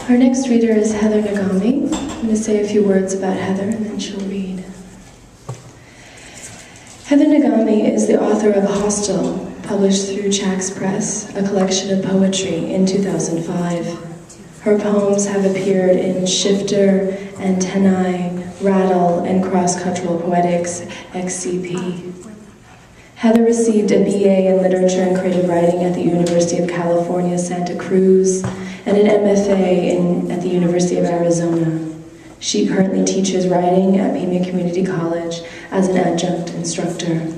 Our next reader is Heather Nagami. I'm going to say a few words about Heather and then she'll read. Heather Nagami is the author of Hostel, published through Chax Press, a collection of poetry in 2005. Her poems have appeared in Shifter, Antennae, Rattle, and Cross-Cultural Poetics, XCP. Heather received a BA in Literature and Creative Writing at the University of California, Santa Cruz, and an MFA at the University of Arizona. She currently teaches writing at Pima Community College as an adjunct instructor.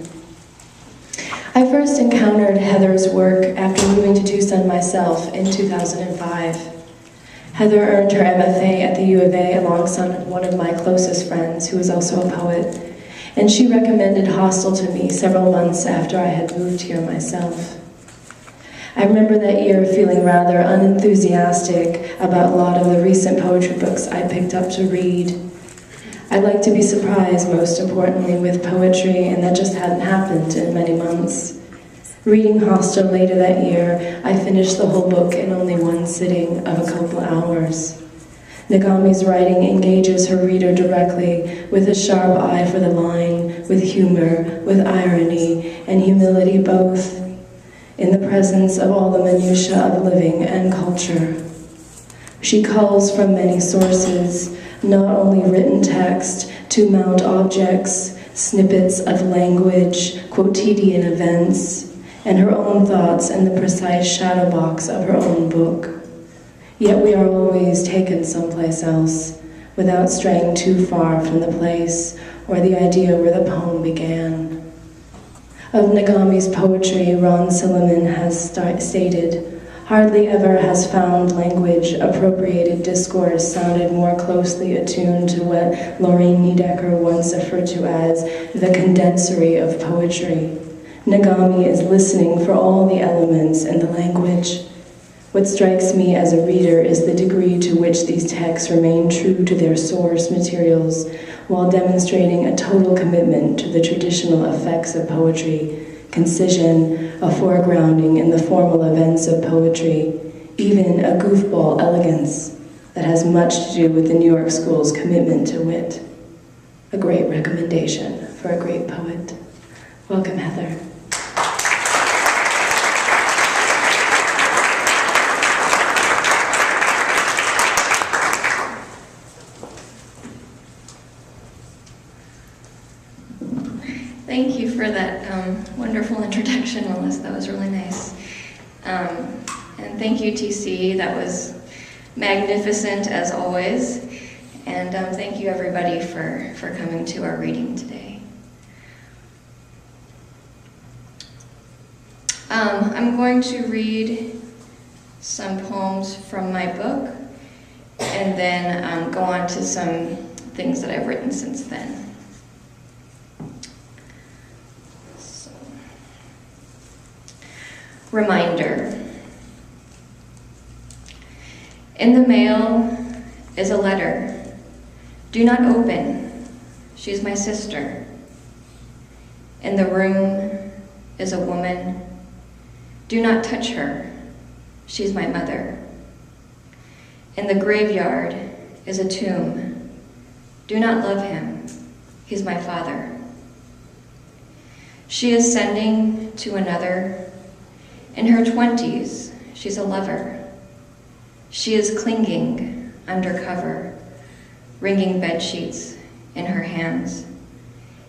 I first encountered Heather's work after moving to Tucson myself in 2005. Heather earned her MFA at the U of A alongside one of my closest friends, who is also a poet, and she recommended Hostel to me several months after I had moved here myself. I remember that year feeling rather unenthusiastic about a lot of the recent poetry books I picked up to read. I'd like to be surprised, most importantly, with poetry, and that just hadn't happened in many months. Reading Hostel later that year, I finished the whole book in only one sitting of a couple hours. Nagami's writing engages her reader directly, with a sharp eye for the line, with humor, with irony, and humility both, in the presence of all the minutiae of living and culture. She culls from many sources, not only written text, to mount objects, snippets of language, quotidian events, and her own thoughts in the precise shadow box of her own book. Yet we are always taken someplace else, without straying too far from the place or the idea where the poem began. Of Nagami's poetry, Ron Silliman has stated, "Hardly ever has found language appropriated discourse sounded more closely attuned to what Lorraine Niedecker once referred to as the condensory of poetry. Nagami is listening for all the elements in the language. What strikes me as a reader is the degree to which these texts remain true to their source materials, while demonstrating a total commitment to the traditional effects of poetry, concision, a foregrounding in the formal events of poetry, even a goofball elegance that has much to do with the New York School's commitment to wit. A great recommendation for a great poet." Welcome, Heather. Thank you for that wonderful introduction, Melissa. That was really nice. And thank you, TC. That was magnificent, as always. And thank you, everybody, for coming to our reading today. I'm going to read some poems from my book, and then go on to some things that I've written since then. Reminder. In the mail is a letter. Do not open. She's my sister. In the room is a woman. Do not touch her. She's my mother. In the graveyard is a tomb. Do not love him. He's my father. She is sending to another. In her 20s, she's a lover. She is clinging undercover, wringing bedsheets in her hands.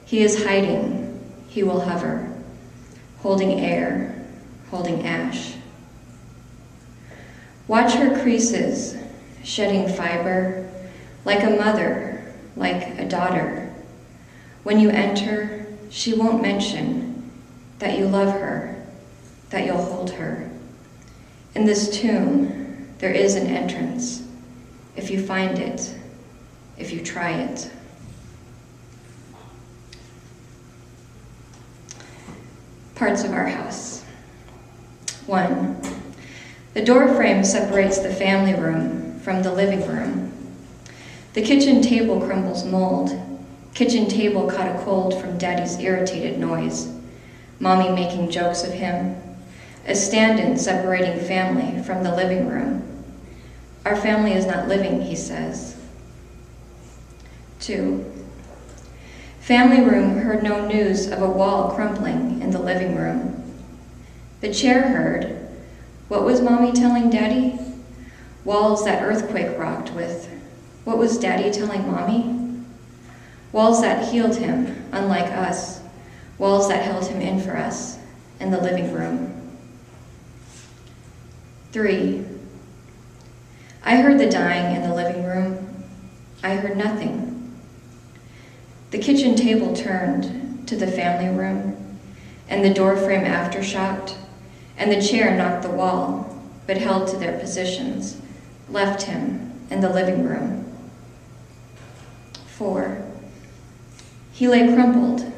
He is hiding, he will hover, holding air, holding ash. Watch her creases, shedding fiber, like a mother, like a daughter. When you enter, she won't mention that you love her, that you'll hold her. In this tomb, there is an entrance, if you find it, if you try it. Parts of our house. 1. The door frame separates the family room from the living room. The kitchen table crumbles mold. Kitchen table caught a cold from Daddy's irritated noise. Mommy making jokes of him. A stand-in separating family from the living room. Our family is not living, he says. 2. Family room heard no news of a wall crumbling in the living room. The chair heard. What was Mommy telling Daddy? Walls that earthquake rocked with. What was Daddy telling Mommy? Walls that healed him, unlike us. Walls that held him in for us in the living room. 3. I heard the dying in the living room. I heard nothing. The kitchen table turned to the family room, and the door frame aftershocked, and the chair knocked the wall, but held to their positions, left him in the living room. 4. He lay crumpled.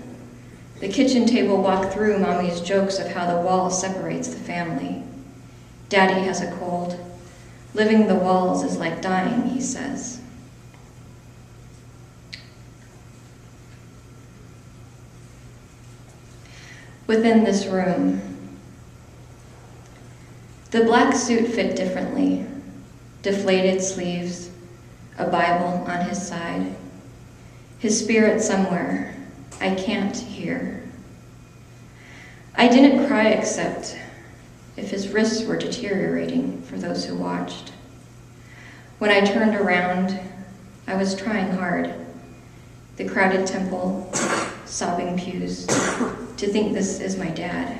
The kitchen table walked through Mommy's jokes of how the wall separates the family. Daddy has a cold. Living the walls is like dying, he says. Within this room, the black suit fit differently, deflated sleeves, a Bible on his side, his spirit somewhere I can't hear. I didn't cry except if his wrists were deteriorating for those who watched. When I turned around, I was trying hard. The crowded temple, sobbing pews, to think this is my dad.